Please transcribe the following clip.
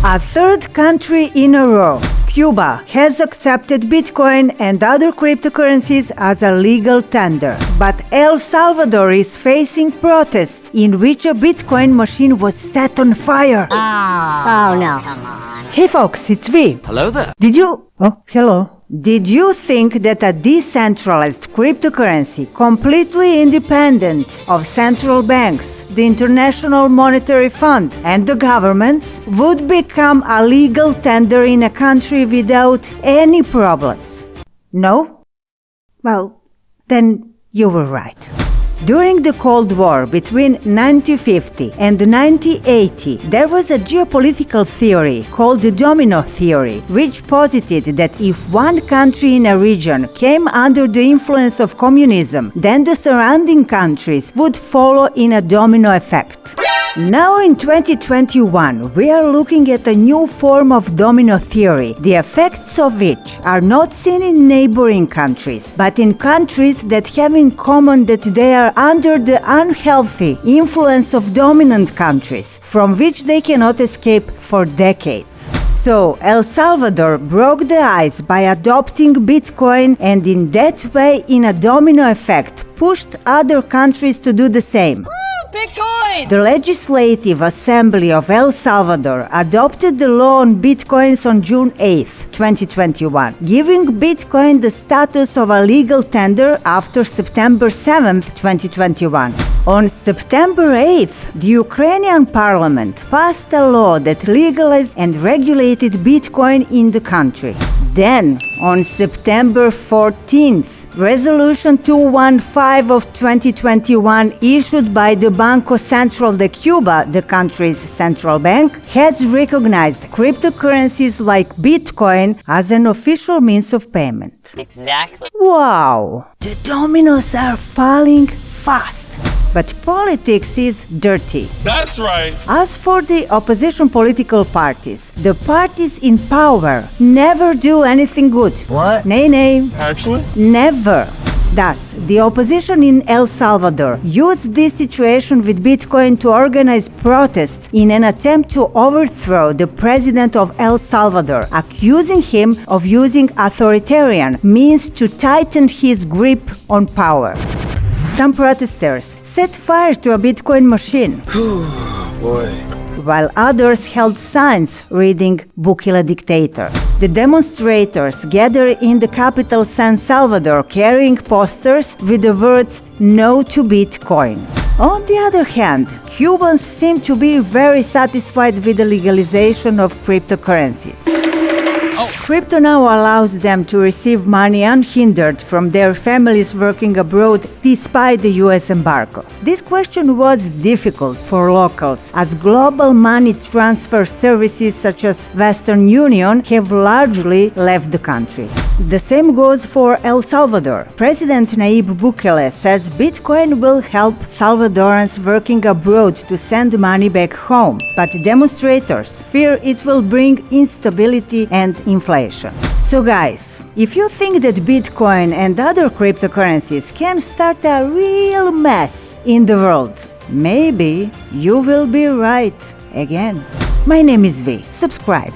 A third country in a row, Cuba, has accepted Bitcoin and other cryptocurrencies as a legal tender. But El Salvador is facing protests in which a Bitcoin machine was set on fire. Oh no. Come on. Hey folks, it's V. Hello there. Hello. Did you think that a decentralized cryptocurrency, completely independent of central banks, the International Monetary Fund, and the governments, would become a legal tender in a country without any problems? No? Well, then you were right. During the Cold War between 1950 and 1980, there was a geopolitical theory called the domino theory, which posited that if one country in a region came under the influence of communism, then the surrounding countries would follow in a domino effect. Now in 2021, we are looking at a new form of domino theory, the effects of which are not seen in neighboring countries, but in countries that have in common that they are under the unhealthy influence of dominant countries, from which they cannot escape for decades. So, El Salvador broke the ice by adopting Bitcoin and in that way, in a domino effect, pushed other countries to do the same. Bitcoin! The Legislative Assembly of El Salvador adopted the law on Bitcoins on June 8, 2021, giving Bitcoin the status of a legal tender after September 7, 2021. On September 8th, the Ukrainian parliament passed a law that legalized and regulated Bitcoin in the country. Then, on September 14th, Resolution 215 of 2021, issued by the Banco Central de Cuba, the country's central bank, has recognized cryptocurrencies like Bitcoin as an official means of payment. Exactly. Wow! The dominoes are falling fast. But politics is dirty. That's right. As for the opposition political parties, the parties in power never do anything good. What? Nay. Actually? Never. Thus, the opposition in El Salvador used this situation with Bitcoin to organize protests in an attempt to overthrow the president of El Salvador, accusing him of using authoritarian means to tighten his grip on power. Some protesters set fire to a Bitcoin machine, Boy. while others held signs reading Bukele Dictator. The demonstrators gathered in the capital San Salvador carrying posters with the words "No to Bitcoin." On the other hand, Cubans seem to be very satisfied with the legalization of cryptocurrencies. Crypto now allows them to receive money unhindered from their families working abroad despite the US embargo. This question was difficult for locals, as global money transfer services such as Western Union have largely left the country. The same goes for El Salvador. President Nayib Bukele says Bitcoin will help Salvadorans working abroad to send money back home, but demonstrators fear it will bring instability and inflation. So guys, if you think that Bitcoin and other cryptocurrencies can start a real mess in the world, maybe you will be right again. My name is V. Subscribe.